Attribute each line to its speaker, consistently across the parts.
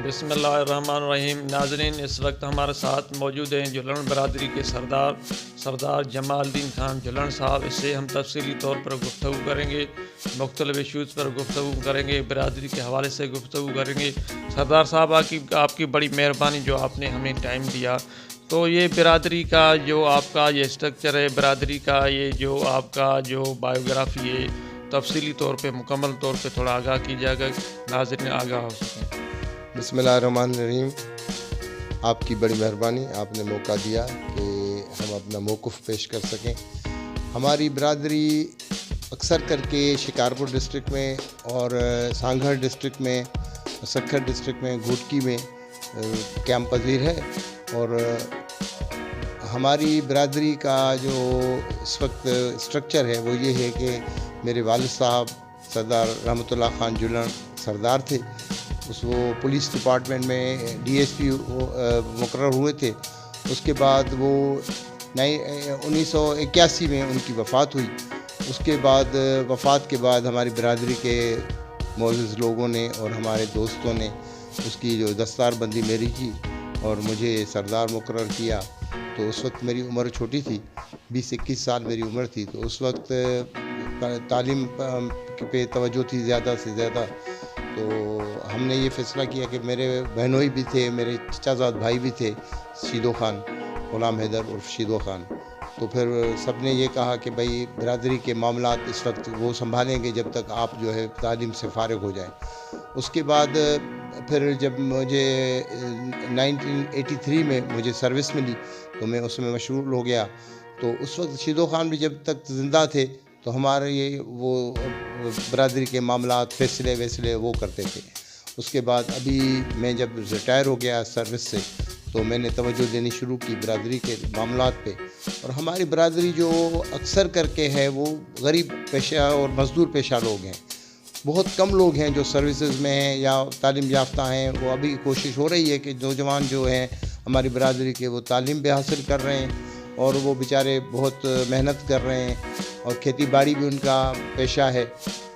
Speaker 1: بسم اللہ الرحمن الرحیم۔ ناظرین، اس وقت ہمارے ساتھ موجود ہیں جھلن برادری کے سردار جمال الدین خان جھلن صاحب۔ اس سے ہم تفصیلی طور پر گفتگو کریں گے، مختلف ایشوز پر گفتگو کریں گے، برادری کے حوالے سے گفتگو کریں گے۔ سردار صاحب، آپ کی بڑی مہربانی جو آپ نے ہمیں ٹائم دیا۔ تو یہ برادری کا جو آپ کا یہ اسٹرکچر ہے، برادری کا یہ جو آپ کا جو بایوگرافی ہے، تفصیلی طور پہ مکمل طور پہ تھوڑا آگاہ کیجیے گا، ناظرین آگاہ ہو سکیں۔
Speaker 2: بسم اللہ الرحمن الرحیم۔ آپ کی بڑی مہربانی، آپ نے موقع دیا کہ ہم اپنا موقف پیش کر سکیں۔ ہماری برادری اکثر کر کے شکارپور ڈسٹرکٹ میں اور سانگھڑ ڈسٹرکٹ میں، سکھر ڈسٹرکٹ میں، گھوٹکی میں کیمپ پذیر ہے، اور ہماری برادری کا جو اس وقت اسٹرکچر ہے وہ یہ ہے کہ میرے والد صاحب سردار رحمۃ اللہ خان جھلن سردار تھے۔ وہ پولیس ڈپارٹمنٹ میں ڈی ایس پی مقرر ہوئے تھے۔ اس کے بعد وہ 1981 میں ان کی وفات ہوئی۔ اس کے بعد وفات کے بعد ہماری برادری کے معزز لوگوں نے اور ہمارے دوستوں نے اس کی جو دستار بندی میری کی اور مجھے سردار مقرر کیا۔ تو اس وقت میری عمر چھوٹی تھی، 20-21 سال میری عمر تھی۔ تو اس وقت تعلیم پہ توجہ تھی زیادہ سے زیادہ۔ تو ہم نے یہ فیصلہ کیا کہ میرے بہنوئی بھی تھے، میرے چچا زاد بھائی بھی تھے، شیدو خان، غلام حیدر عرف شیدو خان۔ تو پھر سب نے یہ کہا کہ بھائی برادری کے معاملات اس وقت وہ سنبھالیں گے جب تک آپ جو ہے تعلیم سے فارغ ہو جائیں۔ اس کے بعد پھر جب مجھے 1983 میں مجھے سروس ملی تو میں اس میں مشغول ہو گیا۔ تو اس وقت شیدو خان بھی جب تک زندہ تھے تو ہمارے یہ وہ برادری کے معاملات فیصلے وہ کرتے تھے۔ اس کے بعد ابھی میں جب ریٹائر ہو گیا سروس سے تو میں نے توجہ دینی شروع کی برادری کے معاملات پہ۔ اور ہماری برادری جو اکثر کر کے ہے وہ غریب پیشہ اور مزدور پیشہ لوگ ہیں۔ بہت کم لوگ ہیں جو سروسز میں ہیں یا تعلیم یافتہ ہیں۔ وہ ابھی کوشش ہو رہی ہے کہ نوجوان جو ہیں ہماری برادری کے وہ تعلیم بھی حاصل کر رہے ہیں اور وہ بیچارے بہت محنت کر رہے ہیں، اور کھیتی باڑی بھی ان کا پیشہ ہے۔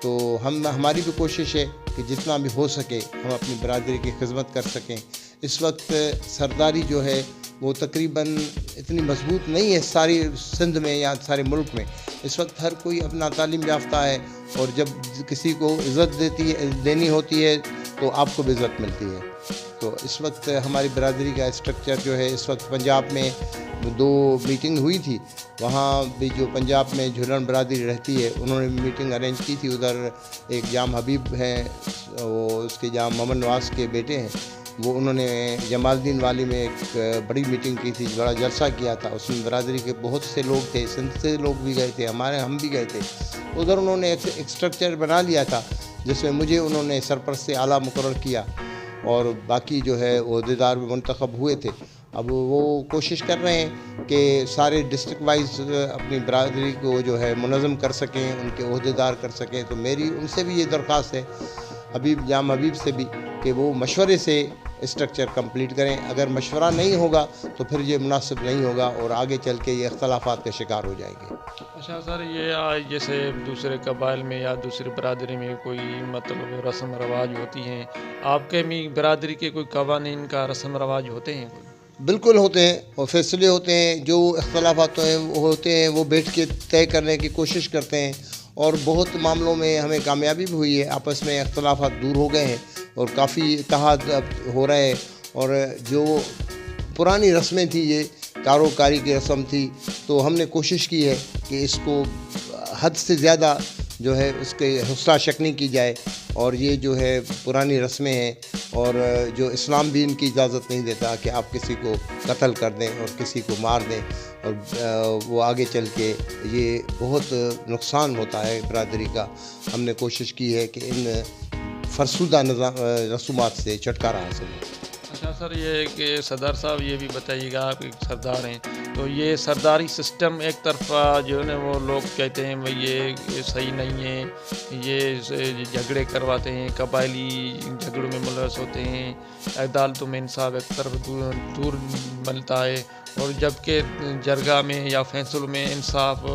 Speaker 2: تو ہماری بھی کوشش ہے کہ جتنا بھی ہو سکے ہم اپنی برادری کی خدمت کر سکیں۔ اس وقت سرداری جو ہے وہ تقریباً اتنی مضبوط نہیں ہے ساری سندھ میں یا سارے ملک میں۔ اس وقت ہر کوئی اپنا تعلیم یافتہ ہے، اور جب کسی کو عزت دینی ہوتی ہے تو آپ کو بھی عزت ملتی ہے۔ تو اس وقت ہماری برادری کا اسٹرکچر جو ہے، اس وقت پنجاب میں 2 میٹنگ ہوئی تھی، وہاں بھی جو پنجاب میں جھلن برادری رہتی ہے انہوں نے میٹنگ ارینج کی تھی۔ ادھر ایک جام حبیب ہیں، وہ اس کے جام محمد نواز کے بیٹے ہیں، وہ انہوں نے جمال الدین والی میں ایک بڑی میٹنگ کی تھی، بڑا جلسہ کیا تھا۔ اس میں برادری کے بہت سے لوگ تھے، سندھ سے لوگ بھی گئے تھے، ہم بھی گئے تھے۔ ادھر انہوں نے ایک اسٹرکچر بنا لیا تھا جس میں مجھے انہوں نے سرپرست اعلیٰ مقرر کیا، اور باقی جو ہے عہدیدار بھی منتخب ہوئے تھے۔ اب وہ کوشش کر رہے ہیں کہ سارے ڈسٹرکٹ وائز اپنی برادری کو جو ہے منظم کر سکیں، ان کے عہدیدار کر سکیں۔ تو میری ان سے بھی یہ درخواست ہے، جام حبیب سے بھی، کہ وہ مشورے سے اسٹرکچر کمپلیٹ کریں۔ اگر مشورہ نہیں ہوگا تو پھر یہ مناسب نہیں ہوگا اور آگے چل کے یہ اختلافات کا شکار ہو جائیں گے۔
Speaker 1: اچھا سر، یہ جیسے دوسرے قبائل میں یا دوسری برادری میں کوئی مطلب رسم رواج ہوتی ہیں، آپ کے بھی برادری کے کوئی قوانین کا رسم رواج ہوتے ہیں؟
Speaker 2: بالکل ہوتے ہیں، اور فیصلے ہوتے ہیں، جو اختلافات ہوتے ہیں وہ بیٹھ کے طے کرنے کی کوشش کرتے ہیں، اور بہت معاملوں میں ہمیں کامیابی بھی ہوئی ہے، آپس میں اختلافات دور ہو گئے ہیں اور کافی اتحاد ہو رہے ہیں۔ اور جو پرانی رسمیں تھیں، یہ کاروکاری کی رسم تھی، تو ہم نے کوشش کی ہے کہ اس کو حد سے زیادہ جو ہے اس کے حسنہ شکنی کی جائے، اور یہ جو ہے پرانی رسمیں ہیں، اور جو اسلام بھی ان کی اجازت نہیں دیتا کہ آپ کسی کو قتل کر دیں اور کسی کو مار دیں، اور وہ آگے چل کے یہ بہت نقصان ہوتا ہے برادری کا۔ ہم نے کوشش کی ہے کہ ان فرسودہ رسومات سے چھٹکارا حاصل ہو۔
Speaker 1: اچھا سر، یہ کہ سردار صاحب یہ بھی بتائیے گا، آپ ایک سردار ہیں، تو یہ سرداری سسٹم ایک طرفہ جو ہے نا وہ لوگ کہتے ہیں بھائی یہ صحیح نہیں ہے، یہ جھگڑے کرواتے ہیں، قبائلی جھگڑوں میں ملوث ہوتے ہیں، عدالتوں میں انصاف ایک طرف دور ملتا ہے، اور جبکہ جرگہ میں یا فیصلوں میں انصاف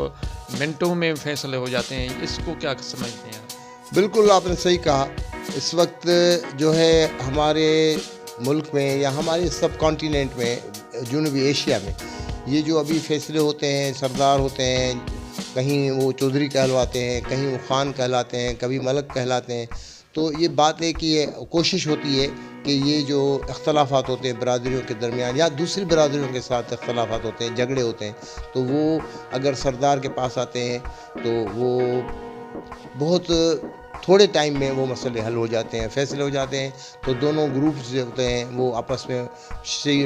Speaker 1: منٹوں میں فیصلے ہو جاتے ہیں۔ اس کو کیا سمجھتے ہیں؟
Speaker 2: بالکل آپ نے صحیح کہا۔ اس وقت جو ہے ہمارے ملک میں یا ہمارے سب کانٹیننٹ میں جنوبی ایشیا میں یہ جو ابھی فیصلے ہوتے ہیں، سردار ہوتے ہیں، کہیں وہ چودھری کہلواتے ہیں، کہیں وہ خان کہلاتے ہیں، کبھی ملک کہلاتے ہیں، تو یہ بات ہے کہ یہ کوشش ہوتی ہے کہ یہ جو اختلافات ہوتے ہیں برادریوں کے درمیان یا دوسری برادریوں کے ساتھ اختلافات ہوتے ہیں، جھگڑے ہوتے ہیں، تو وہ اگر سردار کے پاس آتے ہیں تو وہ بہت تھوڑے ٹائم میں وہ مسئلے حل ہو جاتے ہیں، فیصلے ہو جاتے ہیں، تو دونوں گروپس جو ہوتے ہیں وہ آپس میں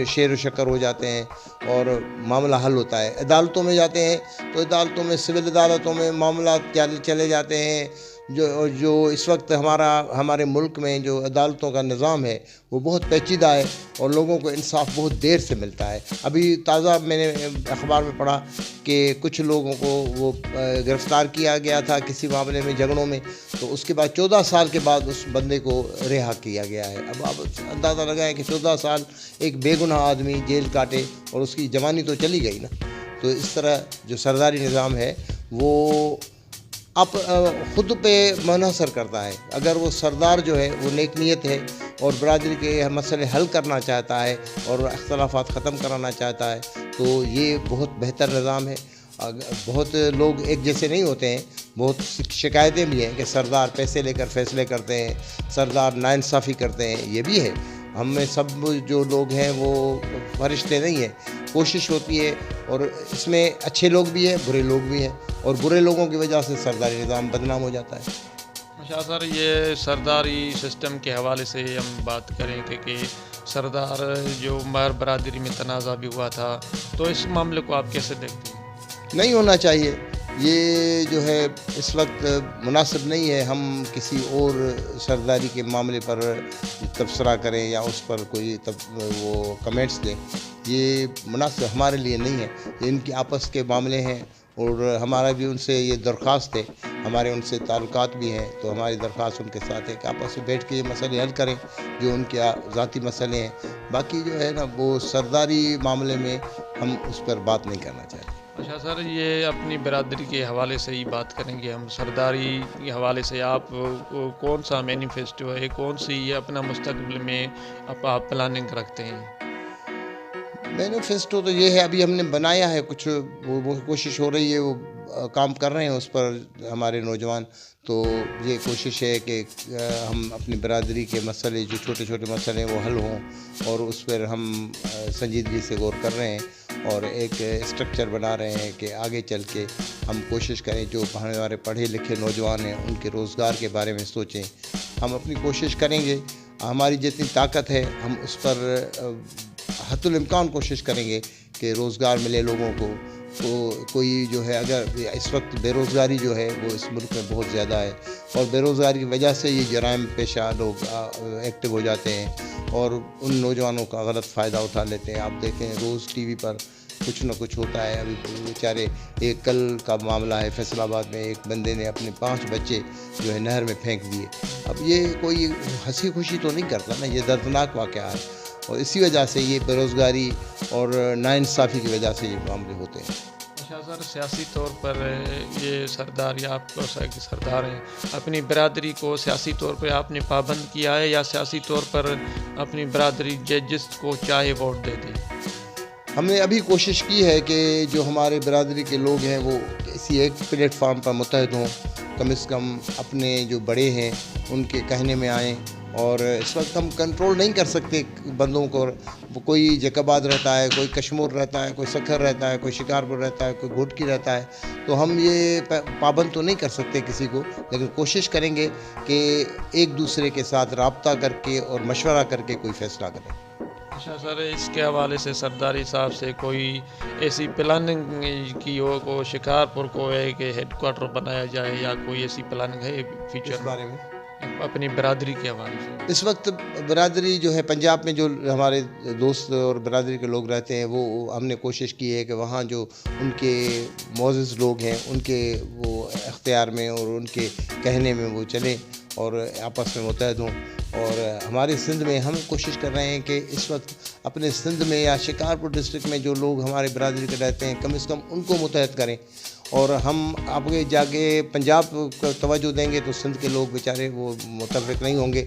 Speaker 2: شیر و شکر ہو جاتے ہیں اور معاملہ حل ہوتا ہے۔ عدالتوں میں جاتے ہیں تو عدالتوں میں، سول عدالتوں میں معاملات چلے جاتے ہیں۔ جو اس وقت ہمارے ملک میں جو عدالتوں کا نظام ہے وہ بہت پیچیدہ ہے اور لوگوں کو انصاف بہت دیر سے ملتا ہے۔ ابھی تازہ میں نے اخبار میں پڑھا کہ کچھ لوگوں کو وہ گرفتار کیا گیا تھا کسی معاملے میں، جھگڑوں میں، تو اس کے بعد 14 سال کے بعد اس بندے کو رہا کیا گیا ہے۔ اب آپ اندازہ لگائیں کہ 14 سال ایک بے گناہ آدمی جیل کاٹے اور اس کی جوانی تو چلی گئی نا۔ تو اس طرح جو سرداری نظام ہے وہ اب خود پہ منحصر کرتا ہے۔ اگر وہ سردار جو ہے وہ نیک نیت ہے اور برادری کے مسئلے حل کرنا چاہتا ہے اور اختلافات ختم کرانا چاہتا ہے تو یہ بہت بہتر نظام ہے۔ بہت لوگ ایک جیسے نہیں ہوتے ہیں، بہت شکایتیں بھی ہیں کہ سردار پیسے لے کر فیصلے کرتے ہیں، سردار ناانصافی کرتے ہیں، یہ بھی ہے۔ ہم میں سب جو لوگ ہیں وہ فرشتے نہیں ہیں، کوشش ہوتی ہے اور اس میں اچھے لوگ بھی ہیں، برے لوگ بھی ہیں، اور برے لوگوں کی وجہ سے سرداری نظام بدنام ہو جاتا ہے۔
Speaker 1: اچھا سر، یہ سرداری سسٹم کے حوالے سے ہم بات کریں کہ سردار جو مر برادری میں تنازع بھی ہوا تھا، تو اس معاملے کو آپ کیسے دیکھتے ہیں؟
Speaker 2: نہیں ہونا چاہیے، یہ جو ہے اس وقت مناسب نہیں ہے ہم کسی اور سرداری کے معاملے پر تبصرہ کریں یا اس پر کوئی وہ کمنٹس دیں، یہ مناسب ہمارے لیے نہیں ہے۔ یہ ان کی آپس کے معاملے ہیں اور ہمارا بھی ان سے یہ درخواست ہے، ہمارے ان سے تعلقات بھی ہیں، تو ہماری درخواست ان کے ساتھ ہے کہ آپس میں بیٹھ کے یہ مسئلے حل کریں جو ان کے ذاتی مسئلے ہیں۔ باقی جو ہے نا وہ سرداری معاملے میں ہم اس پر بات نہیں کرنا چاہتے۔
Speaker 1: اچھا سر، یہ اپنی برادری کے حوالے سے ہی بات کریں گے ہم۔ سرداری کے حوالے سے آپ کون سا مینیفیسٹو ہے، کون سی اپنا مستقبل میں آپ پلاننگ رکھتے ہیں؟
Speaker 2: مینیفیسٹو تو یہ ہے، ابھی ہم نے بنایا ہے کچھ، وہ کوشش ہو رہی ہے، وہ کام کر رہے ہیں اس پر ہمارے نوجوان۔ تو یہ کوشش ہے کہ ہم اپنی برادری کے مسئلے، جو چھوٹے چھوٹے مسئلے ہیں وہ حل ہوں، اور اس پر ہم سنجیدگی سے غور کر رہے ہیں اور ایک اسٹرکچر بنا رہے ہیں کہ آگے چل کے ہم کوشش کریں جو ہمارے پڑھے لکھے نوجوان ہیں ان کے روزگار کے بارے میں سوچیں۔ ہم اپنی کوشش کریں گے، ہماری جتنی طاقت ہے ہم اس پر حتی الامکان کوشش کریں گے کہ روزگار ملے لوگوں کو۔ تو کوئی جو ہے، اگر اس وقت بے روزگاری جو ہے وہ اس ملک میں بہت زیادہ ہے، اور بے روزگاری کی وجہ سے یہ جرائم پیشہ لوگ ایکٹیو ہو جاتے ہیں اور ان نوجوانوں کا غلط فائدہ اٹھا لیتے ہیں۔ آپ دیکھیں روز ٹی وی پر کچھ نہ کچھ ہوتا ہے۔ ابھی بیچارے ایک کل کا معاملہ ہے، فیصل آباد میں ایک بندے نے اپنے 5 بچے جو ہے نہر میں پھینک دیے۔ اب یہ کوئی ہنسی خوشی تو نہیں کرتا نا، یہ دردناک واقعہ ہے، اور اسی وجہ سے یہ بے روزگاری اور ناانصافی کی وجہ سے یہ معاملے ہوتے ہیں۔
Speaker 1: اچھا سر، سیاسی طور پر یہ سردار یا آپ کو سردار ہیں، اپنی برادری کو سیاسی طور پہ آپ نے پابند کیا ہے یا سیاسی طور پر اپنی برادری جس کو چاہے ووٹ دے دی؟
Speaker 2: ہم نے ابھی کوشش کی ہے کہ جو ہمارے برادری کے لوگ ہیں وہ کسی ایک پلیٹ فارم پر متحد ہوں، کم از کم اپنے جو بڑے ہیں ان کے کہنے میں آئیں۔ اور اس وقت ہم کنٹرول نہیں کر سکتے بندوں کو، کوئی جیکباد رہتا ہے، کوئی کشمور رہتا ہے، کوئی سکھر رہتا ہے، کوئی شکارپور رہتا ہے، کوئی گھوٹکی رہتا ہے، تو ہم یہ پابند تو نہیں کر سکتے کسی کو، لیکن کوشش کریں گے کہ ایک دوسرے کے ساتھ رابطہ کر کے اور مشورہ کر کے کوئی فیصلہ کریں۔
Speaker 1: اچھا سر، اس کے حوالے سے سرداری صاحب سے کوئی ایسی پلاننگ کی ہو کو شکارپور کو ہے کہ ہیڈ کوارٹر بنایا جائے، یا کوئی ایسی پلاننگ ہے فیوچر
Speaker 2: اس بارے میں
Speaker 1: اپنی برادری کے حوالے سے؟
Speaker 2: اس وقت برادری جو ہے پنجاب میں جو ہمارے دوست اور برادری کے لوگ رہتے ہیں، وہ ہم نے کوشش کی ہے کہ وہاں جو ان کے معزز لوگ ہیں ان کے وہ اختیار میں اور ان کے کہنے میں وہ چلیں اور آپس میں متحد ہوں۔ اور ہمارے سندھ میں ہم کوشش کر رہے ہیں کہ اس وقت اپنے سندھ میں یا شکارپور ڈسٹرکٹ میں جو لوگ ہمارے برادری کے رہتے ہیں کم از کم ان کو متحد کریں، اور ہم آگے جا کے پنجاب کو توجہ دیں گے تو سندھ کے لوگ بیچارے وہ متفق نہیں ہوں گے۔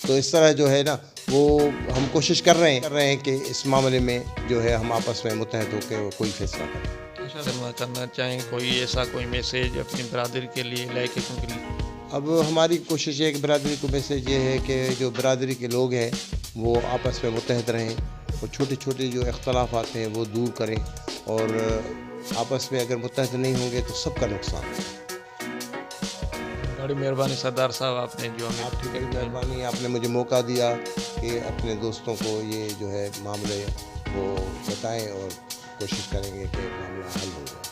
Speaker 2: تو اس طرح جو ہے نا وہ ہم کوشش کر رہے ہیں کہ اس معاملے میں جو ہے ہم آپس میں متحد ہو کے وہ کوئی فیصلہ کریں.
Speaker 1: کرنا چاہیں کوئی ایسا کوئی میسیج اپنی برادری کے لیے لے کے
Speaker 2: اب ہماری کوشش ہے کہ برادری کو میسیج یہ ہے کہ جو برادری کے لوگ ہیں وہ آپس میں متحد رہیں اور چھوٹے چھوٹے جو اختلافات ہیں وہ دور کریں اور آپس میں اگر متحد نہیں ہوں گے تو سب کا نقصان ہے.
Speaker 1: بڑی مہربانی سردار صاحب، آپ نے جو ہمیں
Speaker 2: آپ کی بڑی مہربانی، آپ نے مجھے موقع دیا کہ اپنے دوستوں کو یہ جو ہے معاملے وہ بتائیں اور کوشش کریں گے کہ معاملہ حل ہو جائے.